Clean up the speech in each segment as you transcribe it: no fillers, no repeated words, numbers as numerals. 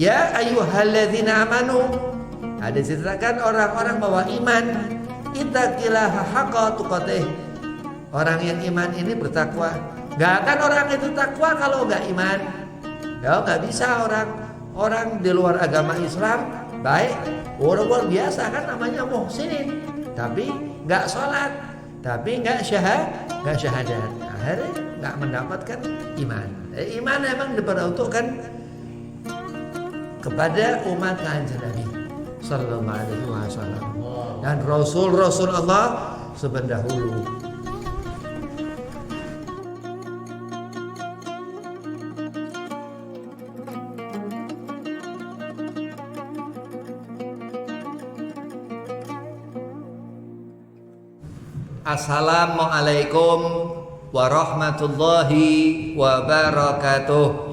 Ya ayyuhalladzina amanu, ada diceritakan orang-orang bahwa iman, ittaqillaha haqqa tuqatih. Orang yang iman ini bertakwa. Gak akan orang itu takwa kalau gak iman. Ya gak bisa orang di luar agama Islam baik, orang luar biasa kan namanya muhsinin, tapi gak sholat, tapi gak syahadat. Akhirnya gak mendapatkan iman. Iman memang diperuntukkan kepada umat Kanjeng Nabi sallallahu alaihi wasallam dan rasul-rasul Allah sebendahulu. Assalamualaikum warahmatullahi wabarakatuh.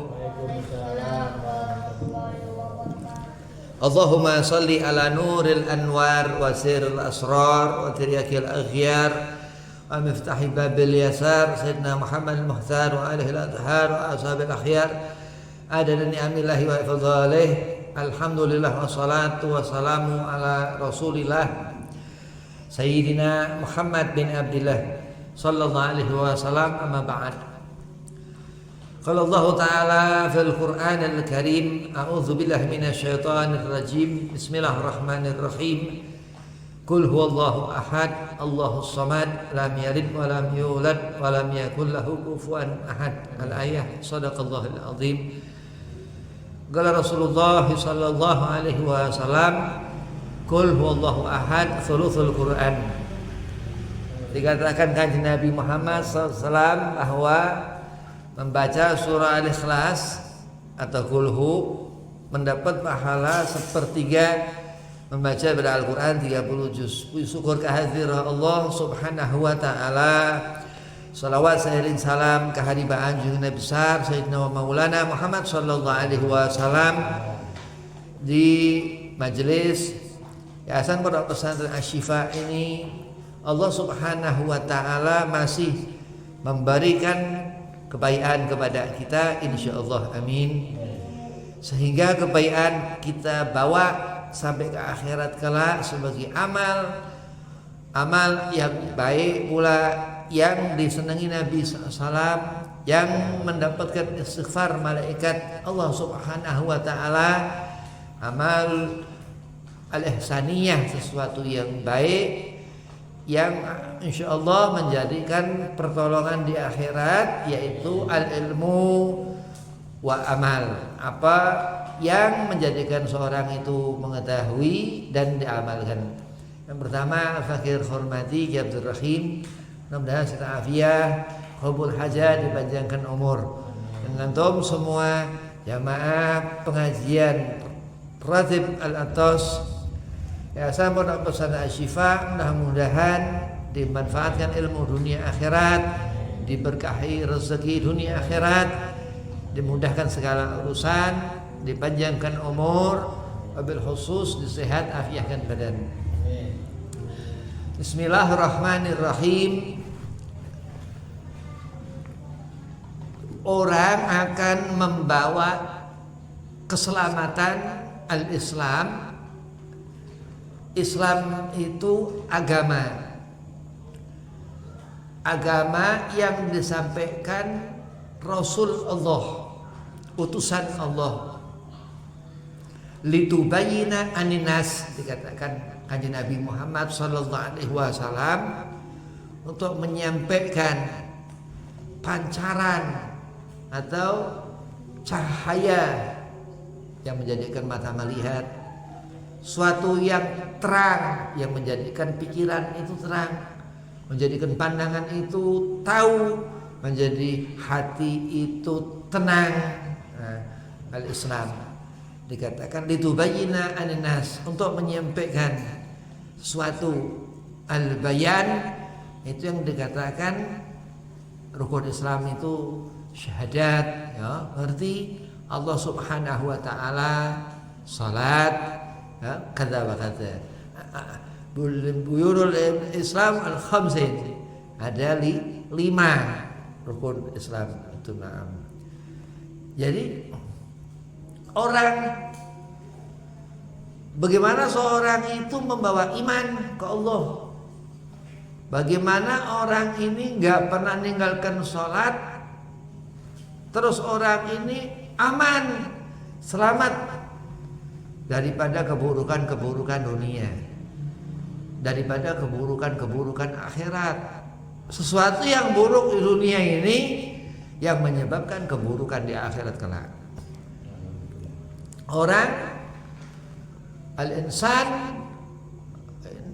Allahumma salli ala nuril anwar wa sirril asrar wa tiryakil aghyar wa miftahi babil yasar sayyidina Muhammad al-Mukhtar wa alihi al-athhar wa ashabil akhyar adada ni'amillahi wa fadhalih. Alhamdulillah wassalatu wassalamu ala rasulillah Sayyidina Muhammad bin Abdillah sallallahu alaihi wasallam, amma ba'd. Qala Allah Ta'ala fil Qur'an al-Karim, a'udzu billahi minasyaitonir rajim. Bismillahirrahmanirrahim. Qul huwallahu ahad, Allahus samad, lam yalid wa lam yulad wa lam yakul lahu kufuwan ahad. Al-ayah. Shadaqallahul azim. Qala Rasulullah sallallahu alaihi wasallam, Qul huwallahu ahad, thuluthul Qur'an. Dikatakan Kanjeng Nabi Muhammad SAW bahwa membaca surah Al-Ikhlas atau Qulhu mendapat pahala sepertiga membaca pada Al-Quran 30 juz. Syukur kehadiran Allah subhanahu wa ta'ala. Salawat seiring salam kehadiran junjungan besar Sayyidina wa Maulana Muhammad sallallahu alaihi wasallam di majelis Yayasan Pondok Pesantren Asy-Syifa ini. Allah subhanahu wa ta'ala masih memberikan kebaikan kepada kita, insyaallah, amin. Sehingga kebaikan kita bawa sampai ke akhirat kelak sebagai amal yang baik pula, yang disenangi Nabi SAW, yang mendapatkan istighfar malaikat Allah subhanahu wa ta'ala. Amal al-ihsaniyah, sesuatu yang baik yang insyaallah menjadikan pertolongan di akhirat, yaitu al-ilmu wa amal. Apa yang menjadikan seorang itu mengetahui dan diamalkan. Yang pertama, fakir hormati Ki Abdul Rahim, mudah-mudahan sehat afiat, qabul hajat, dipanjangkan umur. Dan antum semua jamaah pengajian Ratib Al-Atos Yayasan Pondok Pesantren Asy-Syifa, mudah-mudahan dimanfaatkan ilmu dunia akhirat, diberkahi rezeki dunia akhirat, dimudahkan segala urusan, dipanjangkan umur, wabil khusus disehat afiahkan badan. Bismillahirrahmanirrahim. Orang akan membawa keselamatan al-Islam. Islam itu agama yang disampaikan Rasul Allah, utusan Allah. Litubayyina aninas, dikatakan Kanjeng Nabi Muhammad sallallahu alaihi wasallam, untuk menyampaikan pancaran atau cahaya yang menjadikan mata melihat, suatu yang terang yang menjadikan pikiran itu terang, menjadikan pandangan itu tahu, menjadi hati itu tenang. Al-Islam dikatakan litubayyina aninnas, untuk menyampaikan suatu. Al-bayan itu yang dikatakan rukun Islam itu syahadat, ya, ngerti Allah Subhanahu wa taala salat kata wa kata. Buyurul Islam al-khamsin, ada 5 rukun Islam itu. Naam. Jadi bagaimana seorang itu membawa iman ke Allah? Bagaimana orang ini nggak pernah meninggalkan sholat, terus orang ini aman, selamat daripada keburukan-keburukan dunia, daripada keburukan-keburukan akhirat. Sesuatu yang buruk di dunia ini yang menyebabkan keburukan di akhirat kelak. Orang al-insan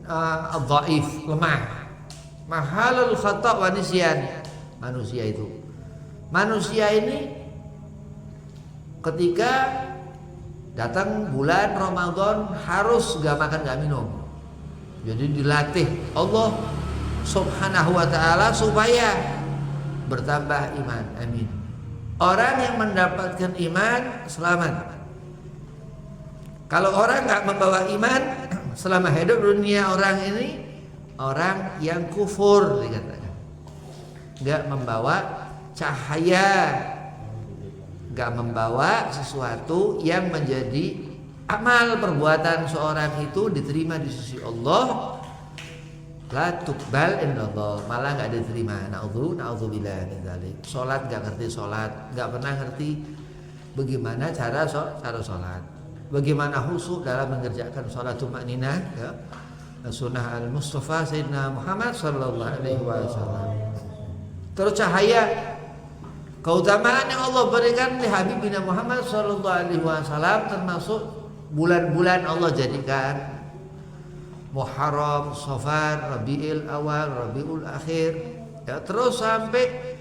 al-dhaif, lemah, mahalul khata' wa nisyan. Manusia ini ketika datang bulan Ramadan harus gak makan gak minum. Jadi dilatih Allah Subhanahu wa ta'ala supaya bertambah iman. Amin. Orang yang mendapatkan iman selamat. Kalau orang gak membawa iman selama hidup dunia, orang ini orang yang kufur dikatakan, gak membawa cahaya, gak membawa sesuatu yang menjadi amal perbuatan seorang itu diterima di sisi Allah. La tuqbal indallah, malah gak diterima. Na'udzubillah min dzalik. Salat gak ngerti salat, gak pernah ngerti bagaimana cara salat, bagaimana khusyuk dalam mengerjakan salat tumakninah, ya. Sunnah al-Mustafa Sayyidina Muhammad sallallahu alaihi wasallam. Terus cahaya, keutamaan yang Allah berikan di Habibina Muhammad sallallahu alaihi wasallam, termasuk bulan-bulan Allah jadikan Muharram, Safar, Rabiul Awal, Rabiul Akhir, ya, terus sampai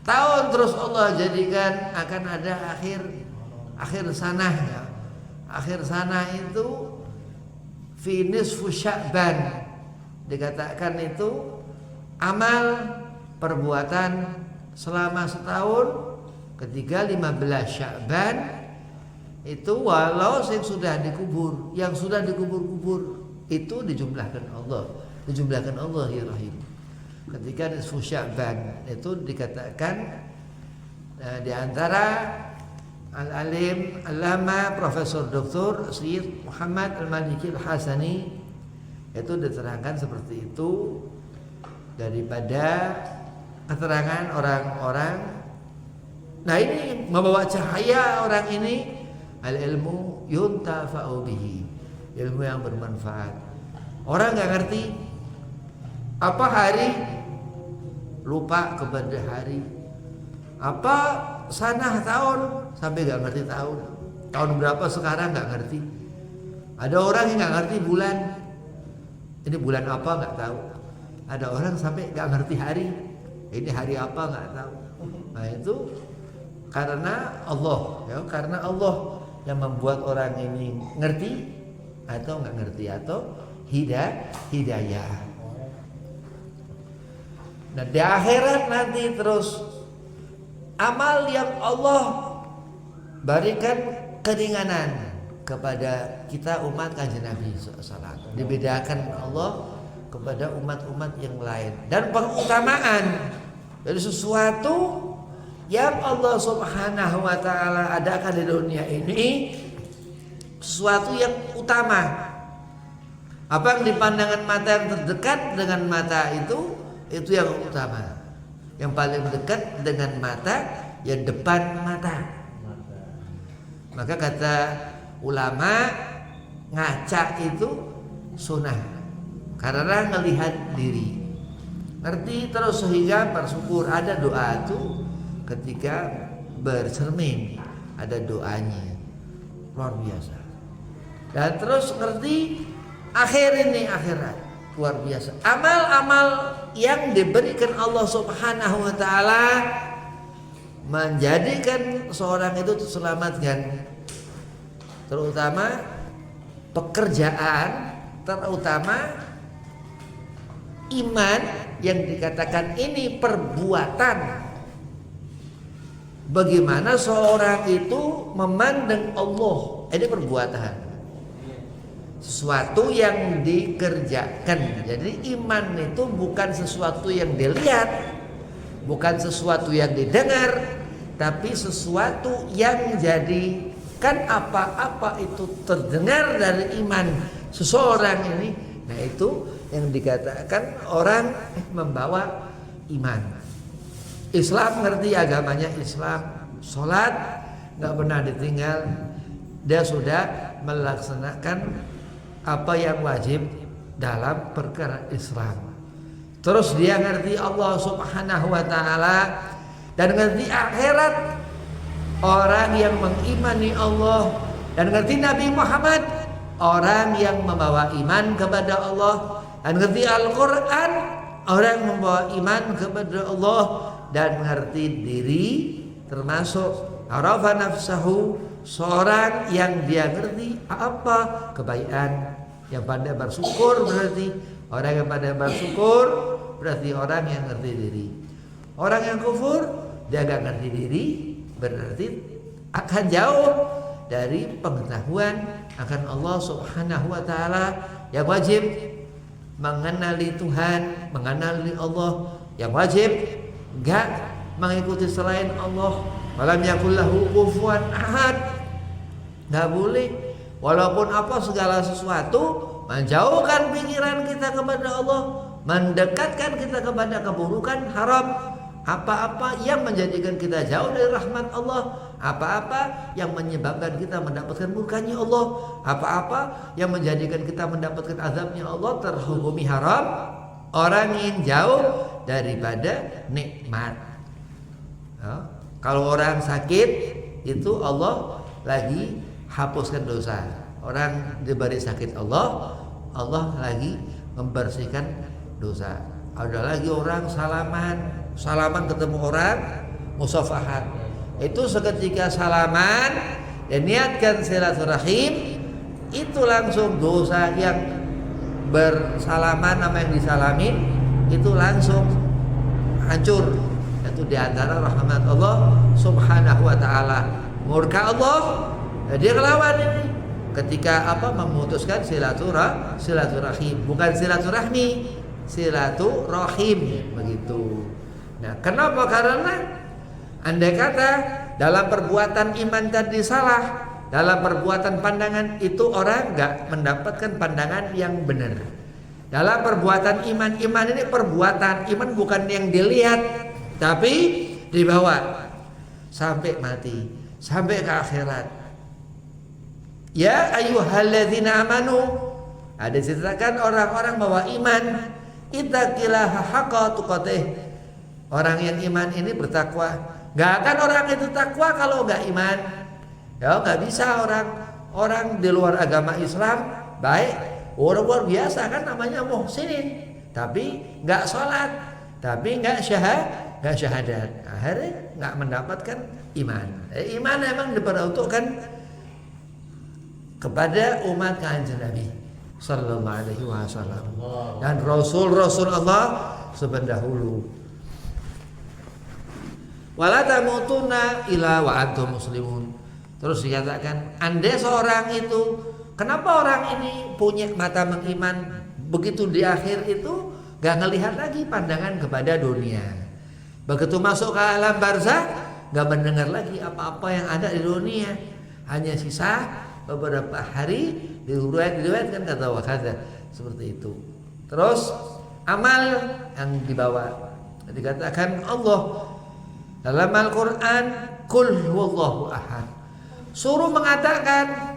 tahun terus Allah jadikan akan ada akhir sanah, ya. Akhir sanah itu fi nisfu Sya'ban, dikatakan itu amal perbuatan selama setahun ketika 15 Sya'ban itu, walau yang sudah dikubur itu dijumlahkan Allah ya Rahim. Ketika nisfu Sya'ban itu dikatakan di antara Al-Alim Allama Profesor Dr. Syed Muhammad Al-Maliki Al-Hasani itu diterangkan seperti itu daripada keterangan orang-orang. Nah, ini membawa cahaya orang ini, al-ilmu yuntafa'u bihi, ilmu yang bermanfaat. Orang nggak ngerti apa hari, lupa kepada hari, apa sanah tahun, sampai nggak ngerti tahun berapa sekarang nggak ngerti. Ada orang yang nggak ngerti bulan, ini bulan apa nggak tahu. Ada orang sampai nggak ngerti hari, ini hari apa nggak tahu. Nah, itu karena Allah, ya, karena Allah yang membuat orang ini ngerti atau nggak ngerti atau hidayah. Nah, di akhirat nanti terus amal yang Allah berikan keringanan kepada kita umat Kanjeng Nabi SAW, dibedakan Allah kepada umat-umat yang lain, dan pengutamaan dari sesuatu yang Allah Subhanahu wa ta'ala adakan di dunia ini, sesuatu yang utama. Apa yang dipandangkan mata yang terdekat dengan mata itu yang utama. Yang paling dekat dengan mata, ya depan mata. Maka kata ulama, ngaca itu sunnah karena ngelihat diri, ngerti terus sehingga bersyukur. Ada doa itu ketika bercermin, ada doanya luar biasa. Dan terus ngerti akhirat luar biasa. Amal-amal yang diberikan Allah Subhanahu wa ta'ala menjadikan seorang itu terselamatkan, terutama pekerjaan, terutama iman yang dikatakan ini perbuatan bagaimana seorang itu memandang Allah. Ini perbuatan, sesuatu yang dikerjakan. Jadi iman itu bukan sesuatu yang dilihat, bukan sesuatu yang didengar, tapi sesuatu yang jadikan apa-apa itu terdengar dari iman seseorang ini. Nah itu yang dikatakan orang membawa iman. Islam ngerti agamanya Islam, sholat nggak pernah ditinggal, dia sudah melaksanakan apa yang wajib dalam perkara Islam. Terus dia ngerti Allah Subhanahu wa Ta'ala dan ngerti akhirat. Orang yang mengimani Allah dan ngerti Nabi Muhammad, orang yang membawa iman kepada Allah dan ngerti Al-Quran, orang yang membawa iman kepada Allah dan ngerti diri, termasuk arafa nafsahu, seorang yang dia ngerti apa kebaikan, yang pandai bersyukur. Berarti orang yang pandai bersyukur berarti orang yang ngerti diri. Orang yang kufur, dia gak ngerti diri, berarti akan jauh dari pengetahuan akan Allah Subhanahu wa Ta'ala yang wajib mengenali Tuhan, mengenali Allah, yang wajib enggak mengikuti selain Allah. Walam yakul lahu kufuwan ahad. Enggak boleh walaupun apa segala sesuatu menjauhkan pikiran kita kepada Allah, mendekatkan kita kepada keburukan, haram. Apa-apa yang menjadikan kita jauh dari rahmat Allah, apa-apa yang menyebabkan kita mendapatkan murkanya Allah, apa-apa yang menjadikan kita mendapatkan azabnya Allah, terhukumi haram. Orang yang jauh daripada nikmat. Kalau orang sakit itu Allah lagi hapuskan dosa. Orang diberi sakit Allah lagi membersihkan dosa. Ada lagi orang salaman ketemu orang musafahat. Itu seketika salaman dan niatkan silaturahim, itu langsung dosa yang bersalaman sama yang disalamin itu langsung hancur. Itu diantara rahmat Allah Subhanahu wa Ta'ala. Murka Allah dia kelawan ini ketika memutuskan silaturahim, bukan silaturahmi, silaturahim begitu. Nah, kenapa? Karena andai kata dalam perbuatan iman tadi salah, dalam perbuatan pandangan itu orang enggak mendapatkan pandangan yang benar. Dalam perbuatan iman ini perbuatan iman bukan yang dilihat, tapi dibawa sampai mati, sampai ke akhirat. Ya ayyuhalladzina amanu, ada diceritakan orang-orang bawa iman, ittaqillaha haqqa tuqatih. Orang yang iman ini bertakwa. Gak akan orang itu takwa kalau gak iman. Ya gak bisa orang di luar agama Islam baik, orang luar biasa kan namanya muhsinin, tapi gak sholat, tapi gak syahadat, akhirnya gak mendapatkan iman. Iman memang diperuntukkan kepada umat Kanjeng Nabi sallallahu alaihi wasallam dan rasul-rasul Allah sebendahulu. Wala tamutunna illa wa antum muslimun. Terus dikatakan, andai seorang itu, kenapa orang ini punya mata mengiman, begitu di akhir itu gak ngelihat lagi pandangan kepada dunia. Begitu masuk ke alam barzakh, gak mendengar lagi apa-apa yang ada di dunia. Hanya sisa beberapa hari diriwayatkan kata wakada seperti itu. Terus amal yang dibawa, dikatakan Allah dalam Al-Quran, Qul huwallahu ahad, suruh mengatakan,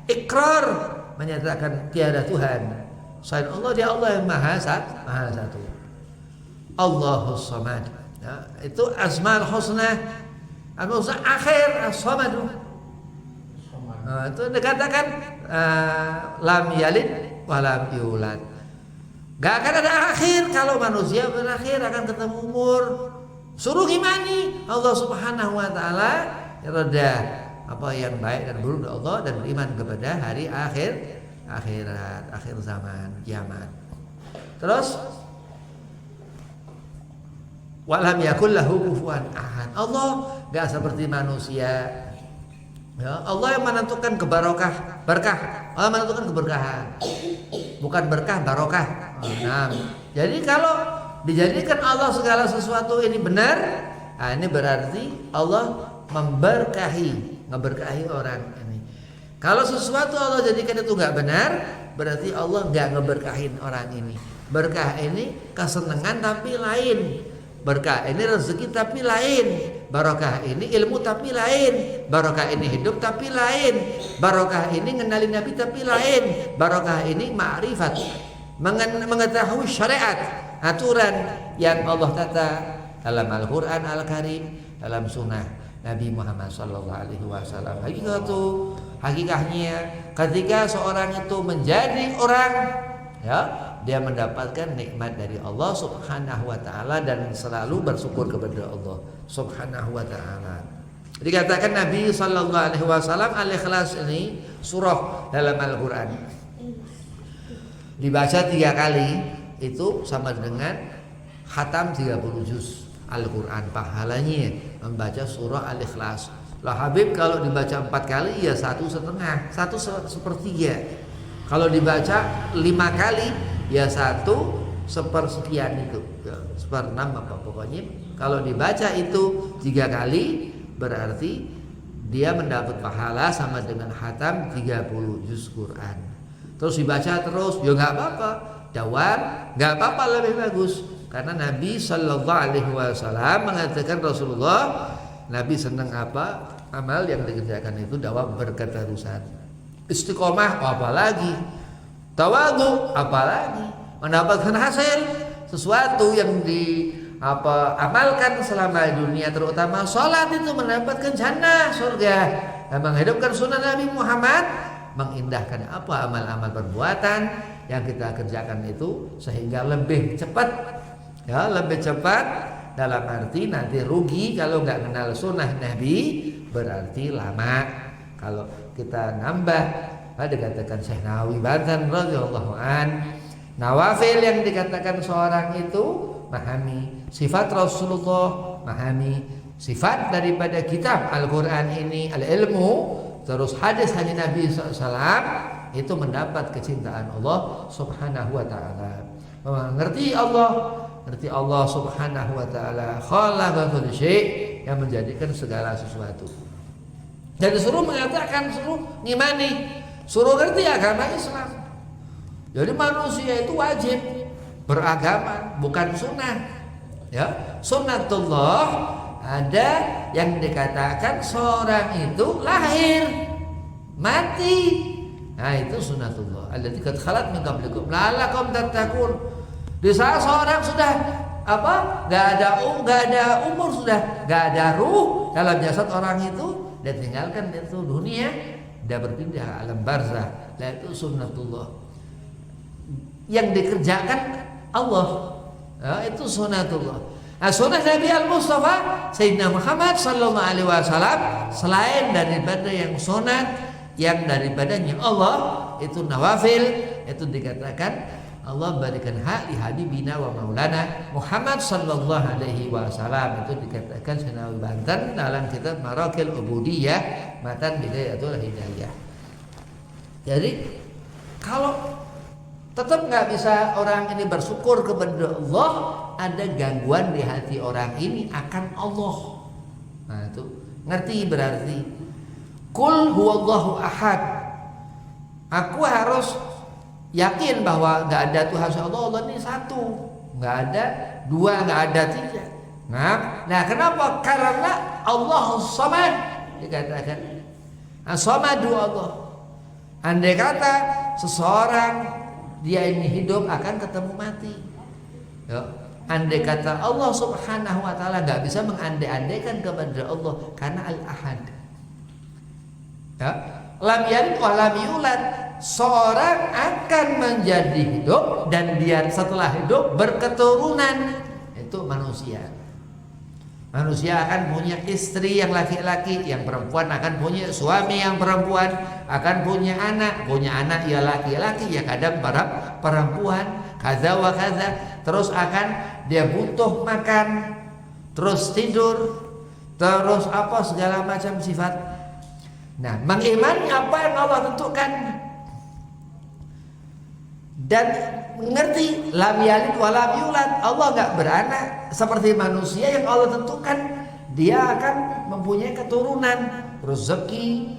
ikrar, menyatakan tiada Tuhan selain Allah, dia Allah yang maha satu. Allahus samad. Ya, itu asmaul husna, akhir as-samadu. Itu dikatakan lam yalid wa lam yulad. Gak akan ada akhir. Kalau manusia berakhir akan ketemu umur. Suruh imani Allah Subhanahu wa Ta'ala, reda apa yang baik dan buruk dari Allah, dan beriman kepada hari akhirat, akhir zaman, kiamat. Terus Walam yakul lahu kufuwan ahad. Allah enggak seperti manusia. Ya, Allah yang menentukan berkah. Allah menentukan keberkahan. Bukan berkah, barokah. Nah, jadi kalau dijadikan Allah segala sesuatu ini benar, nah ini berarti Allah ngeberkahi orang ini. Kalau sesuatu Allah jadikan itu enggak benar, berarti Allah enggak ngeberkahin orang ini. Berkah ini kesenangan tapi lain. Berkah ini rezeki tapi lain. Barokah ini ilmu tapi lain. Barokah ini hidup tapi lain. Barokah ini ngenalin Nabi tapi lain. Barokah ini ma'rifat, mengetahui syariat, aturan yang Allah tata dalam Al-Quran Al-Karim, dalam sunnah Nabi Muhammad SAW. Hakikatnya ketika seorang itu menjadi orang, ya, dia mendapatkan nikmat dari Allah Subhanahu wa taala dan selalu bersyukur kepada Allah Subhanahu wa taala. Dikatakan Nabi sallallahu alaihi wasallam, Al-Ikhlas ini surah dalam Al-Qur'an. Dibaca 3 kali itu sama dengan khatam 30 juz Al-Qur'an pahalanya membaca surah Al-Ikhlas. Lah Habib kalau dibaca 4 kali ya 1/2, 1/3. Kalau dibaca 5 kali ya 1/sepersekian itu, ya, 1/6 apa pokoknya. Kalau dibaca itu 3 kali berarti dia mendapat pahala sama dengan khatam 30 juz Quran. Terus dibaca terus ya nggak apa-apa, dawam nggak apa-apa, lebih bagus. Karena Nabi Sallallahu Alaihi Wasallam mengatakan, Rasulullah Nabi senang apa? Amal yang dikerjakan itu dawam berketerusan. Istiqomah apalagi, tawadhu apalagi, mendapatkan hasil sesuatu yang amalkan selama dunia, terutama sholat itu mendapatkan jannah, surga. Dan menghidupkan sunnah Nabi Muhammad, mengindahkan apa amal-amal perbuatan yang kita kerjakan itu sehingga lebih cepat, ya, lebih cepat dalam arti nanti rugi kalau nggak kenal sunnah Nabi, berarti lama. Kalau kita nambah, dikatakan Syekh Nawawi Banten radhiyallahu an, nawafil yang dikatakan seorang itu memahami sifat Rasulullah, memahami sifat daripada kitab Al-Quran ini, al-ilmu, terus hadis-hadis Nabi SAW, itu mendapat kecintaan Allah Subhanahu wa taala. Mengerti Allah Subhanahu wa taala, khalaqa kulli syai', yang menjadikan segala sesuatu. Dan disuruh mengatakan, suruh ngimani, suruh ngerti agama Islam. Jadi manusia itu wajib beragama, bukan sunnah. Ya, sunnatullah ada yang dikatakan seorang itu lahir, mati. Nah, itu sunnatullah. Allati qad khalat min qablikum la'allakum tattaqun. Di saat seorang sudah enggak ada umur, sudah enggak ada ruh dalam jasad orang itu, dia tinggalkan itu dunia, dia berpindah alam barzah. Nah, itu sunnatullah yang dikerjakan Allah, ya, itu sunnatullah. Nah, sunnah Nabi Al-Mustafa Sayyidina Muhammad sallallahu alaihi wasallam, selain daripada yang sunat yang daripadanya Allah itu nawafil, itu dikatakan Allah berikan hak di habibina wa maulana Muhammad sallallahu alaihi wasallam. Itu dikatakan Syekh Nawawi Banten dalam kitab Marakil Ubudiyah Matan Bidayatul Hidayah. Jadi kalau tetap nggak bisa orang ini bersyukur kepada Allah, ada gangguan di hati orang ini akan Allah. Nah, itu ngerti berarti Qul huwallahu ahad. Aku harus yakin bahwa nggak ada Tuhan selain Allah. Allah ini satu, nggak ada dua, nggak ada tiga. Nah, kenapa? Karena Allah Samad dikatakan. As-Samadu Allah. Andai kata seseorang dia ini hidup akan ketemu mati. Ya. Andai kata Allah Subhanahu wa taala nggak bisa mengandai-andaikan kepada Allah karena Al-Ahad. Ya. Lam yalid wa lam yulad. Seorang akan menjadi hidup dan dia setelah hidup berketurunan, itu manusia. Manusia akan punya istri yang laki-laki, yang perempuan akan punya suami yang perempuan, akan punya anak ya laki-laki, ya kadang para perempuan, kaza wa kaza. Terus akan dia butuh makan, terus tidur, terus apa segala macam sifat. Nah, mengimani apa yang Allah tentukan dan mengerti lam yalid wa lam yulad, Allah nggak beranak seperti manusia yang Allah tentukan dia akan mempunyai keturunan, rezeki,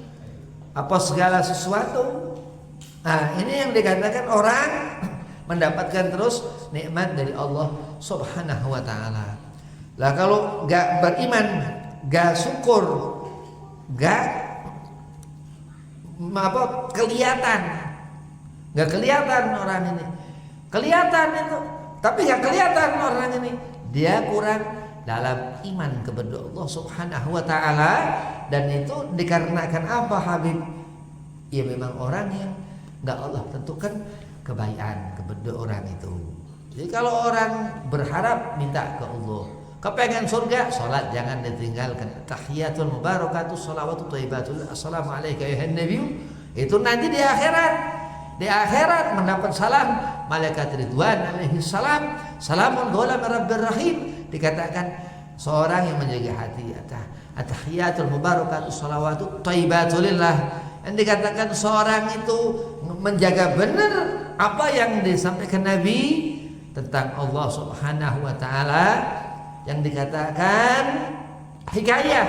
apa segala sesuatu. Nah, ini yang dikatakan orang mendapatkan terus nikmat dari Allah Subhanahu wa taala. Lah kalau nggak beriman, nggak syukur, nggak nggak kelihatan orang ini, kelihatan itu, tapi nggak kelihatan orang ini, dia kurang dalam iman kepada Allah Subhanahu wa taala. Dan itu dikarenakan apa, Habib? Ya memang orang yang nggak Allah tentukan kebaikan kepada orang itu. Jadi kalau orang berharap minta ke Allah, kepengen surga, sholat jangan ditinggalkan. Tahiyatul mubarakatus shalawatu thayyibatul assalamu alayka ya nabi, itu nanti di akhirat. Di akhirat mendapat salam malaikat Ridwan alaihi salam, salamun qawlan min rabbir rahim. Dikatakan seorang yang menjaga hati, at-tahiyatul mubarakatus shalawatu thayyibatulillah. Yang dikatakan seorang itu menjaga benar apa yang disampaikan Nabi tentang Allah Subhanahu wa taala, yang dikatakan hikayah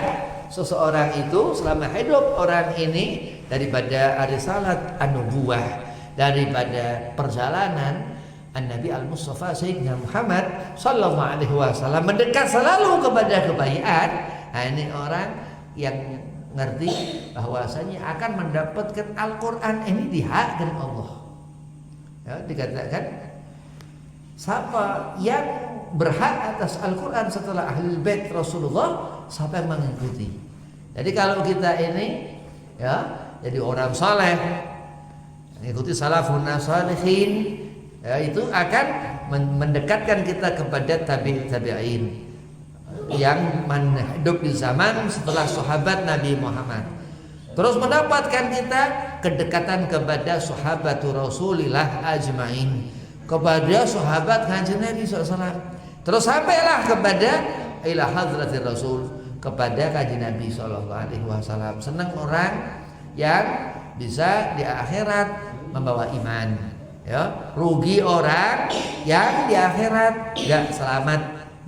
seseorang itu selama hidup orang ini daripada risalat an-nubuwah, daripada perjalanan An-Nabi Al-Mustafa Sayyidina Muhammad sallallahu alaihi wasallam mendekat selalu kepada kebaikan. Nah, ini orang yang ngerti bahwasanya akan mendapatkan Al-Quran ini dihakkan Allah. Ya, dikatakan siapa yang berhak atas Al-Quran setelah Ahlul Bait Rasulullah, siapa yang mengikuti. Jadi kalau kita ini ya jadi orang saleh, mengikuti salafun salihin, ya, itu akan mendekatkan kita kepada tabi'in yang hidup di zaman setelah sahabat Nabi Muhammad. Terus mendapatkan kita kedekatan kepada sahabatul Rasulillah ajmain, kepada sahabat kanjeng Nabi SAW. Terus sampailah kepada ila hadratir Rasul, kepada kanjeng Nabi SAW. Senang orang yang bisa di akhirat membawa iman, ya. Rugi orang yang di akhirat gak selamat,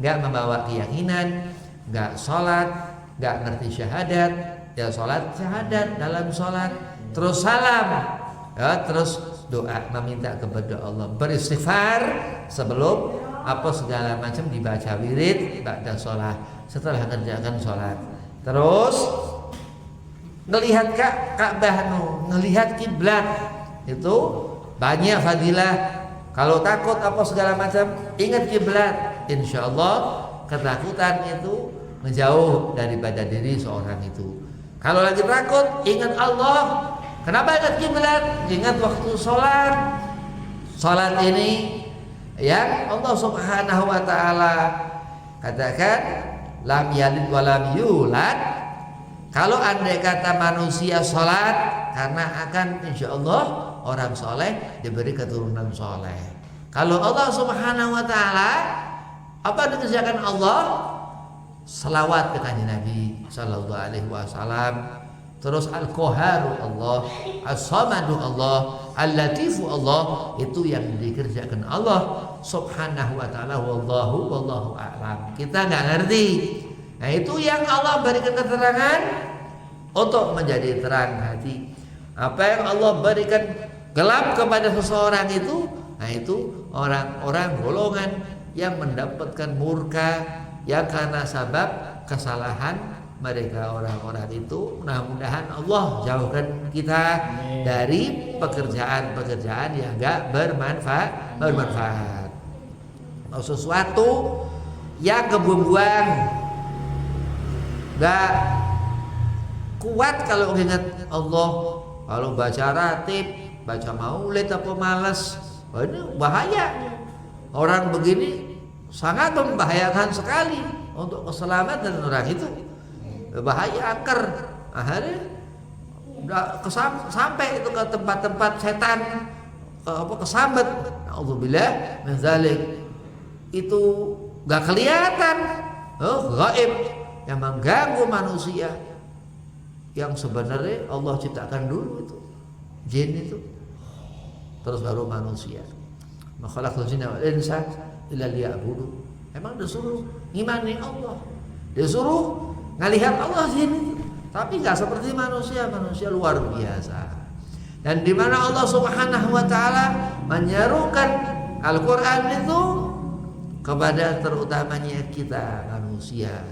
gak membawa keyakinan, gak sholat, gak ngerti syahadat, ya sholat syahadat dalam sholat, terus salam, ya, terus doa meminta kepada Allah, beristighfar sebelum apa segala macam dibaca wirid ba'da sholat, setelah mengerjakan sholat, terus ngelihat Ka'bah, ngelihat kiblat, itu banyak fadilah. Kalau takut apa segala macam, ingat kiblat, insyaallah ketakutan itu menjauh daripada diri seorang itu. Kalau lagi takut, ingat Allah. Kenapa ingat kiblat? Ingat waktu sholat. Sholat ini yang Allah Subhanahu wa taala katakan lam yalid wa lam yulad. Kalau andai kata manusia sholat, karena akan insyaallah orang soleh diberi keturunan soleh. Kalau Allah Subhanahu wa taala, apa dikerjakan Allah? Salawat ke kanjeng Nabi sallallahu alaihi wasallam. Terus Al-Qaharu Allah, As-Samadu Allah, Al-Latifu Allah, itu yang dikerjakan Allah Subhanahu wa taala. Wallahu a'lam. Kita nggak ngerti. Nah, itu yang Allah berikan keterangan untuk menjadi terang hati. Apa yang Allah berikan gelap kepada seseorang itu, nah itu orang-orang golongan yang mendapatkan murka yang karena sebab kesalahan mereka orang-orang itu. Mudah-mudahan Allah jauhkan kita dari pekerjaan-pekerjaan yang enggak bermanfaat. Sesuatu yang kebuang-buang, enggak kuat kalau ingat Allah. Kalau baca ratib, baca maulid apa malas, ini bahaya. Orang begini sangat membahayakan sekali untuk keselamatan orang itu. Bahaya angker. Akhirnya sampai itu ke tempat-tempat setan, kesambet. Nauzubillah min dzalik. Itu enggak kelihatan, gaib yang mengganggu manusia, yang sebenarnya Allah ciptakan dulu itu jin itu, terus baru manusia. Makhalaqul jinna wal insa illa liya'budu. Emang disuruh ngimani Allah, disuruh ngelihat Allah jin itu, tapi nggak seperti manusia. Manusia luar biasa. Dan di mana Allah Subhanahu wa taala menyerukan Al-Qur'an itu kepada terutamanya kita manusia.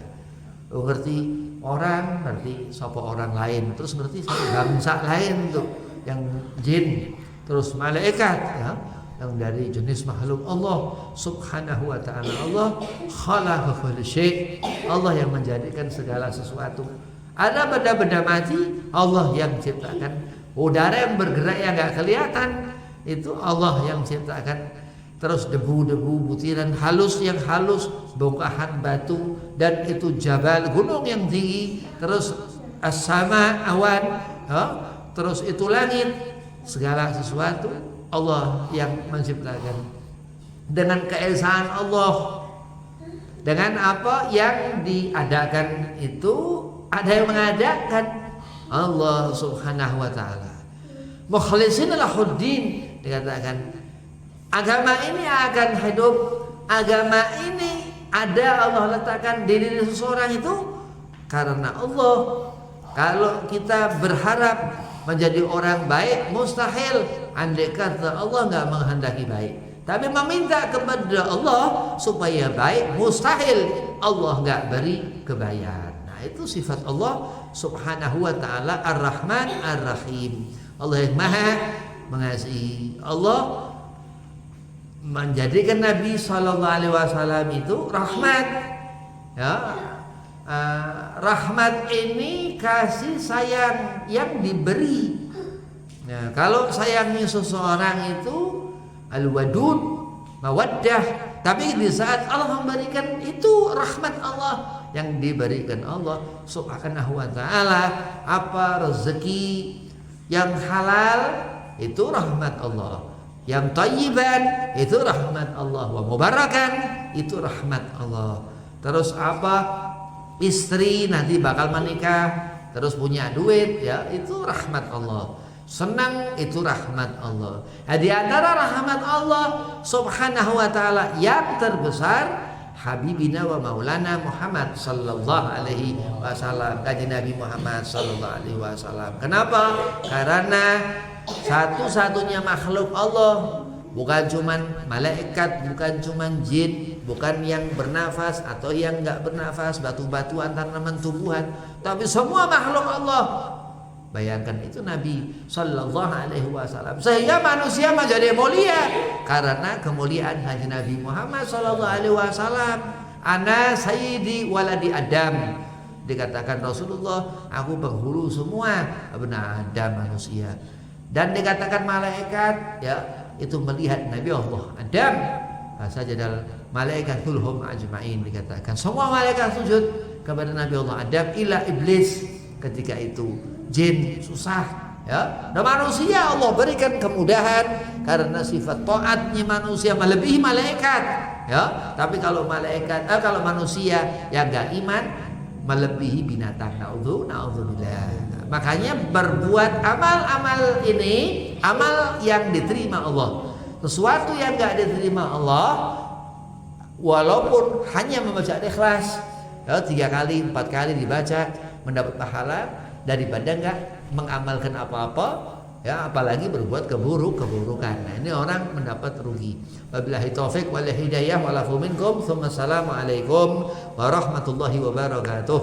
Ngerti orang, ngerti sapa orang lain, terus ngerti satu bangsa lain tuh yang jin, terus malaikat ya, yang dari jenis makhluk Allah Subhanahu wa taala. Allah khalaqa kull syai', Allah yang menjadikan segala sesuatu. Ada benda-benda mati, Allah yang ciptakan. Udara yang bergerak yang nggak kelihatan itu Allah yang ciptakan. Terus debu-debu, butiran halus yang halus, bongkahan batu, dan itu jabal, gunung yang tinggi. Terus as-sama, awan, ya, terus itu langit, segala sesuatu Allah yang menciptakan. Dengan keesaan Allah, dengan apa yang diadakan itu ada yang mengadakan Allah Subhanahu wa taala. Mukhlishin lahuddin, dikatakan agama ini akan hidup, agama ini ada Allah letakkan di diri seseorang itu karena Allah. Kalau kita berharap menjadi orang baik mustahil, andai kata Allah nggak menghendaki baik. Tapi meminta kepada Allah supaya baik mustahil Allah nggak beri kebaikan. Nah itu sifat Allah Subhanahu wa taala Ar-Rahman Ar-Rahim. Allah yang maha mengasihi. Allah menjadikan Nabi Sallallahu Alaihi Wasallam itu rahmat, ya. Rahmat ini kasih sayang yang diberi. Nah, kalau sayangnya seseorang itu al-wadud, mawaddah, tapi di saat Allah memberikan itu rahmat Allah yang diberikan Allah Subhanahu wa taala. Apa rezeki yang halal itu rahmat Allah, yang thayyiban itu rahmat Allah, wa mubarakan itu rahmat Allah. Terus apa, istri nanti bakal menikah terus punya duit, ya itu rahmat Allah. Senang itu rahmat Allah. Nah, di antara rahmat Allah Subhanahu wa taala yang terbesar Habibina wa Maulana Muhammad sallallahu alaihi wasallam, kaji Nabi Muhammad sallallahu alaihi wasallam. Kenapa? Karena satu-satunya makhluk Allah, bukan cuman malaikat, bukan cuman jin, bukan yang bernafas atau yang enggak bernafas, batu-batuan, tanaman, tumbuhan, tapi semua makhluk Allah. Bayangkan itu Nabi sallallahu alaihi wasallam. Sehingga manusia menjadi mulia karena kemuliaan haji Nabi Muhammad sallallahu alaihi wasallam. Ana sayyidi waladi Adam. Dikatakan Rasulullah, aku penghulu semua benar Adam manusia. Dan dikatakan malaikat, ya, itu melihat Nabi Allah Adam. Sajadal malaikatul hum ajmain, dikatakan semua malaikat sujud kepada Nabi Allah Adam ila iblis. Ketika itu jin susah, ya. Dan manusia Allah berikan kemudahan karena sifat taatnya manusia melebihi malaikat, ya. Tapi kalau malaikat, kalau manusia yang enggak iman melebihi binatang. Na'udzubillah. Makanya berbuat amal-amal ini amal yang diterima Allah. Sesuatu yang enggak diterima Allah walaupun hanya membaca ikhlas, ya, 3 kali 4 kali dibaca mendapat pahala daripada enggak mengamalkan apa-apa, ya, apalagi berbuat keburukan. Nah, ini orang mendapat rugi. Wabillahi taufik wal hidayah wal afu minkum. Assalamualaikum warahmatullahi wabarakatuh.